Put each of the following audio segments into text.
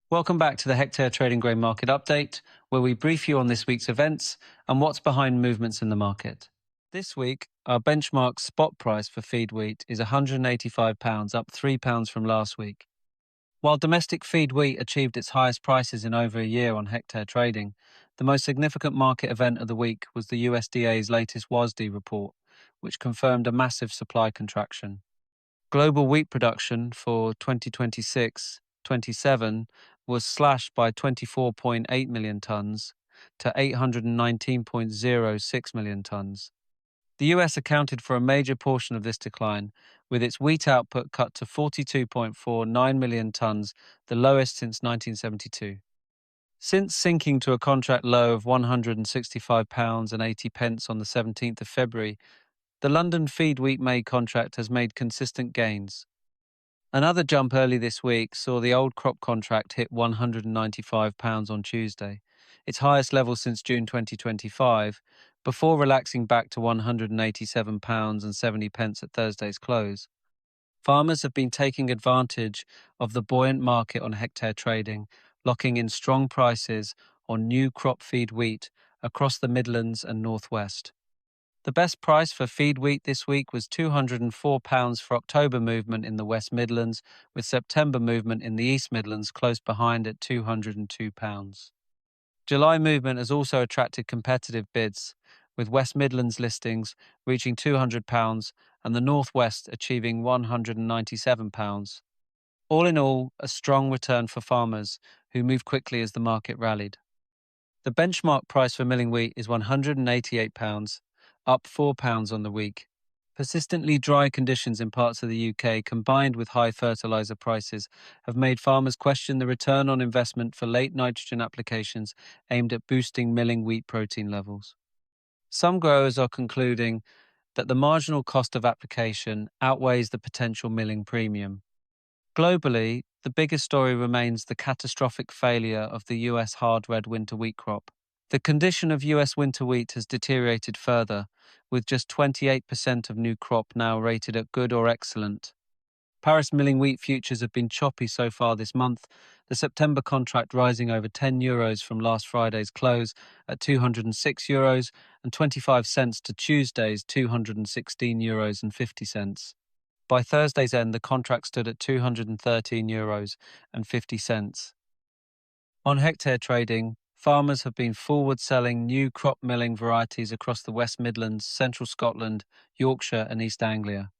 Welcome back to the Hectare Trading Grain Market Update, where we brief you on this week's events and what's behind movements in the market. This week, our benchmark spot price for feed wheat is £185, up £3 from last week. While domestic feed wheat achieved its highest prices in over a year on Hectare Trading, the most significant market event of the week was the USDA's latest WASDE report, which confirmed a massive supply contraction. Global wheat production for 2026-27 was slashed by 24.8 million tonnes to 819.06 million tonnes. The US accounted for a major portion of this decline, with its wheat output cut to 42.49 million tonnes, the lowest since 1972. Since sinking to a contract low of £165.80 on the 17th of February, the London feed wheat May contract has made consistent gains. Another jump early this week saw the old crop contract hit £195 on Tuesday, its highest level since June 2025, before relaxing back to £187.70 at Thursday's close. Farmers have been taking advantage of the buoyant market on Hectare Trading, locking in strong prices on new crop feed wheat across the Midlands and North West. The best price for feed wheat this week was £204 for October movement in the West Midlands, with September movement in the East Midlands close behind at £202. July movement has also attracted competitive bids, with West Midlands listings reaching £200 and the North West achieving £197. All in all, a strong return for farmers who moved quickly as the market rallied. The benchmark price for milling wheat is £188, up £4 on the week. Persistently dry conditions in parts of the UK, combined with high fertiliser prices, have made farmers question the return on investment for late nitrogen applications aimed at boosting milling wheat protein levels. Some growers are concluding that the marginal cost of application outweighs the potential milling premium. Globally, the biggest story remains the catastrophic failure of the US hard red winter wheat crop. The condition of US winter wheat has deteriorated further, with just 28% of new crop now rated at good or excellent. Paris milling wheat futures have been choppy so far this month, the September contract rising over €10 from last Friday's close at €206 and 25 cents to Tuesday's €216.50. By Thursday's end, the contract stood at €213.50. On Hectare Trading, farmers have been forward selling new crop milling varieties across the West Midlands, Central Scotland, Yorkshire and East Anglia.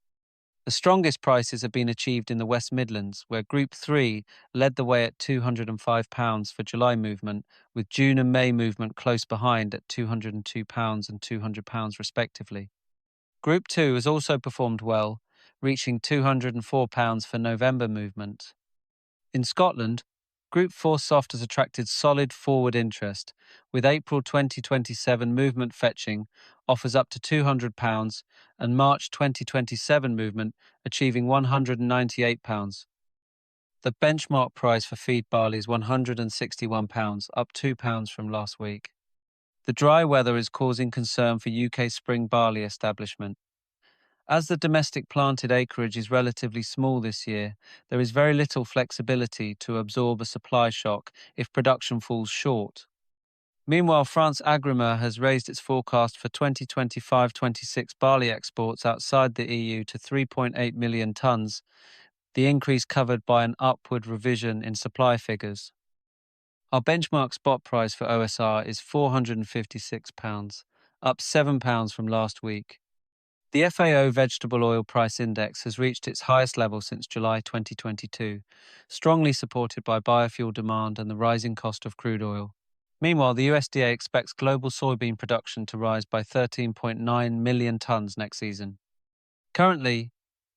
The strongest prices have been achieved in the West Midlands, where Group 3 led the way at £205 for July movement, with June and May movement close behind at £202 and £200 respectively. Group 2 has also performed well, reaching £204 for November movement. In Scotland, Group 4 Soft has attracted solid forward interest, with April 2027 movement fetching offers up to £200 and March 2027 movement achieving £198. The benchmark price for feed barley is £161, up £2 from last week. The dry weather is causing concern for UK spring barley establishment. As the domestic planted acreage is relatively small this year, there is very little flexibility to absorb a supply shock if production falls short. Meanwhile, France Agrima has raised its forecast for 2025-26 barley exports outside the EU to 3.8 million tonnes, the increase covered by an upward revision in supply figures. Our benchmark spot price for OSR is £456, up £7 from last week. The FAO Vegetable Oil Price Index has reached its highest level since July 2022, strongly supported by biofuel demand and the rising cost of crude oil. Meanwhile, the USDA expects global soybean production to rise by 13.9 million tonnes next season. Currently,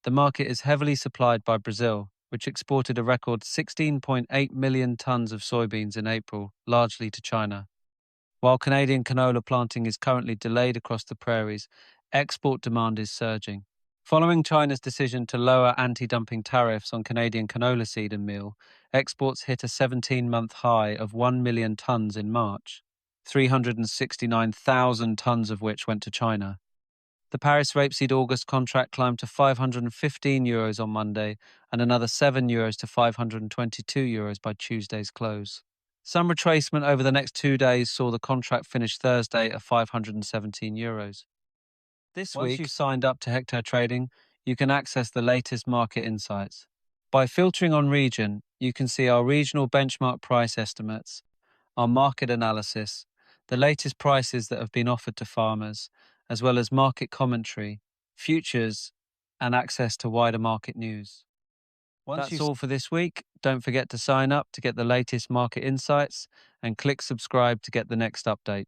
the market is heavily supplied by Brazil, which exported a record 16.8 million tonnes of soybeans in April, largely to China. While Canadian canola planting is currently delayed across the prairies, export demand is surging. Following China's decision to lower anti-dumping tariffs on Canadian canola seed and meal, exports hit a 17-month high of 1 million tonnes in March, 369,000 tonnes of which went to China. The Paris rapeseed August contract climbed to €515 on Monday and another €7 to €522 by Tuesday's close. Some retracement over the next 2 days saw the contract finish Thursday at €517. Once you've signed up to Hectare Trading, you can access the latest market insights. By filtering on region, you can see our regional benchmark price estimates, our market analysis, the latest prices that have been offered to farmers, as well as market commentary, futures, and access to wider market news. That's all for this week. Don't forget to sign up to get the latest market insights and click subscribe to get the next update.